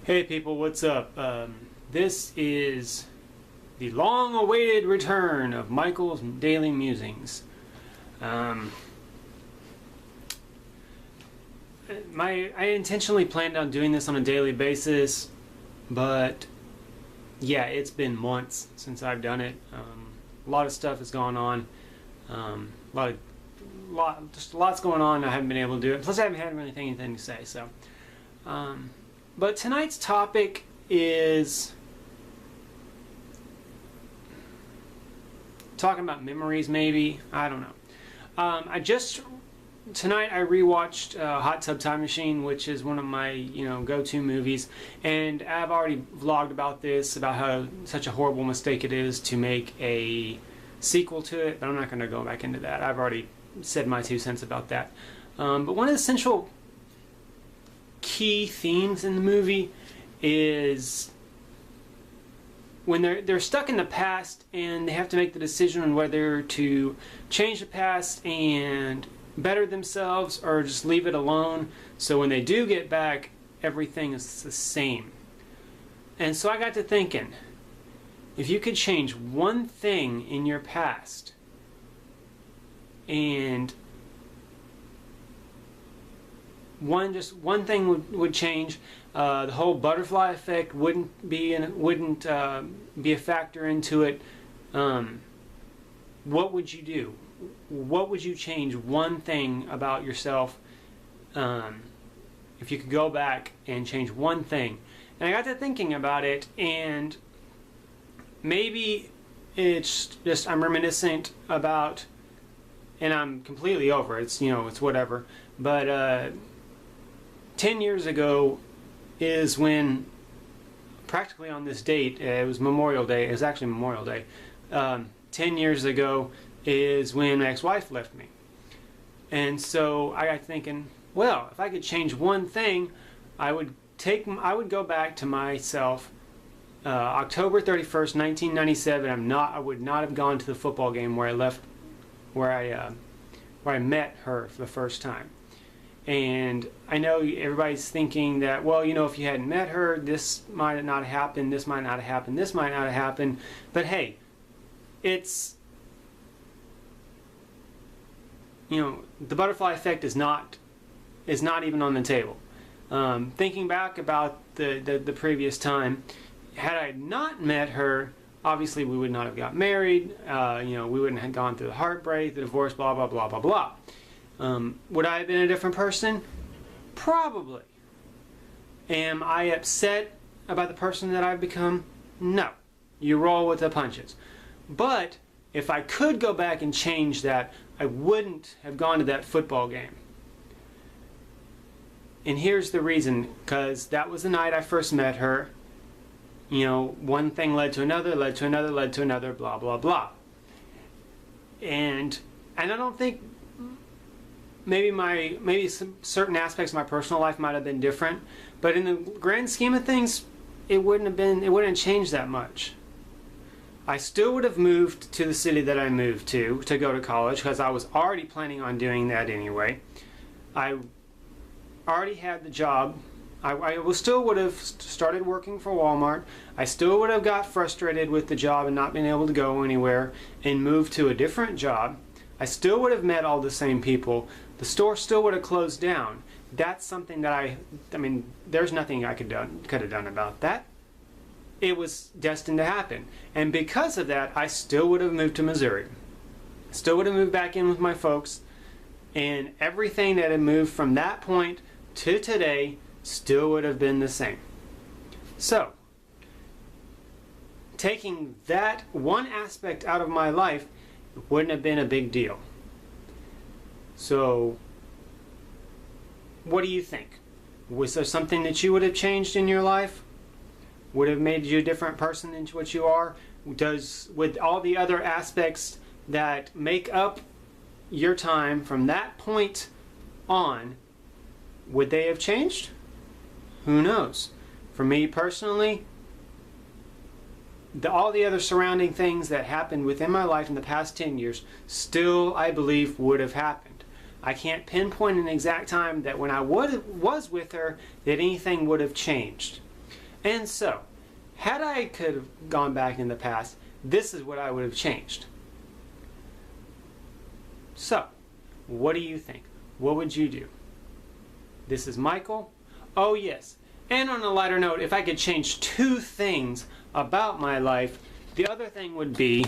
Hey people, what's up? This is the long-awaited return of Michael's Daily Musings. I intentionally planned on doing this on a daily basis, but yeah, it's been months since I've done it. A lot of stuff has gone on. Lots going on. I haven't been able to do it. Plus, I haven't had anything to say. So. But tonight's topic is talking about memories, maybe. I don't know. Tonight I rewatched Hot Tub Time Machine, which is one of my go-to movies, and I've already vlogged about this, about how such a horrible mistake it is to make a sequel to it. But I'm not going to go back into that. I've already said my 2 cents about that. But one of the central key themes in the movie is when they're stuck in the past and they have to make the decision on whether to change the past and better themselves or just leave it alone, so when they do get back, everything is the same. And so I got to thinking, if you could change one thing in your past and one thing would change, the whole butterfly effect wouldn't be a factor into it. What would you do? What would you change one thing about yourself if you could go back and change one thing? And I got to thinking about it, and maybe it's just I'm reminiscent about, and I'm completely over it. It's whatever. But 10 years ago is when, practically on this date, it was Memorial Day. It was actually Memorial Day. 10 years ago is when my ex-wife left me. And so I got thinking, well, if I could change one thing, I would go back to myself October 31st, 1997. I would not have gone to the football game where I met her for the first time. And I know everybody's thinking that, well, if you hadn't met her, this might not have happened, this might not have happened, this might not have happened. But hey, it's, the butterfly effect is not even on the table. Thinking back about the previous time, had I not met her, obviously we would not have got married. We wouldn't have gone through the heartbreak, the divorce, blah, blah, blah, blah, blah. Would I have been a different person? Probably. Am I upset about the person that I've become? No. You roll with the punches. But if I could go back and change that, I wouldn't have gone to that football game. And here's the reason, because that was the night I first met her. One thing led to another, led to another, led to another, blah, blah, blah. And I don't think maybe some certain aspects of my personal life might have been different, but in the grand scheme of things, it wouldn't have changed that much. I still would have moved to the city that I moved to go to college, because I was already planning on doing that anyway. I already had the job. I still would have started working for Walmart. I still would have got frustrated with the job and not been able to go anywhere and moved to a different job. I still would have met all the same people. The store still would have closed down. That's something that there's nothing I could have done about that. It was destined to happen. And because of that, I still would have moved to Missouri. Still would have moved back in with my folks. And everything that had moved from that point to today still would have been the same. So, taking that one aspect out of my life wouldn't have been a big deal. So, what do you think? Was there something that you would have changed in your life? Would have made you a different person than what you are? With all the other aspects that make up your time from that point on, would they have changed? Who knows? For me personally, all the other surrounding things that happened within my life in the past 10 years still, I believe, would have happened. I can't pinpoint an exact time that when I was with her that anything would have changed. And so, had I could have gone back in the past, this is what I would have changed. So, what do you think? What would you do? This is Michael. Oh yes. And on a lighter note, if I could change 2 things about my life, the other thing would be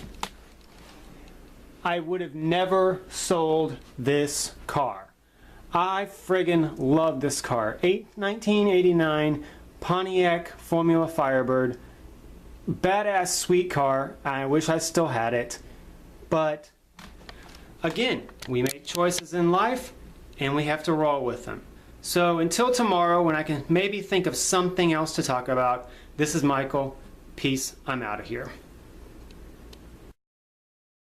I would have never sold this car. I friggin' love this car. 1989 Pontiac Formula Firebird. Badass sweet car. I wish I still had it. But again, we make choices in life and we have to roll with them. So until tomorrow, when I can maybe think of something else to talk about, this is Michael. Peace. I'm out of here.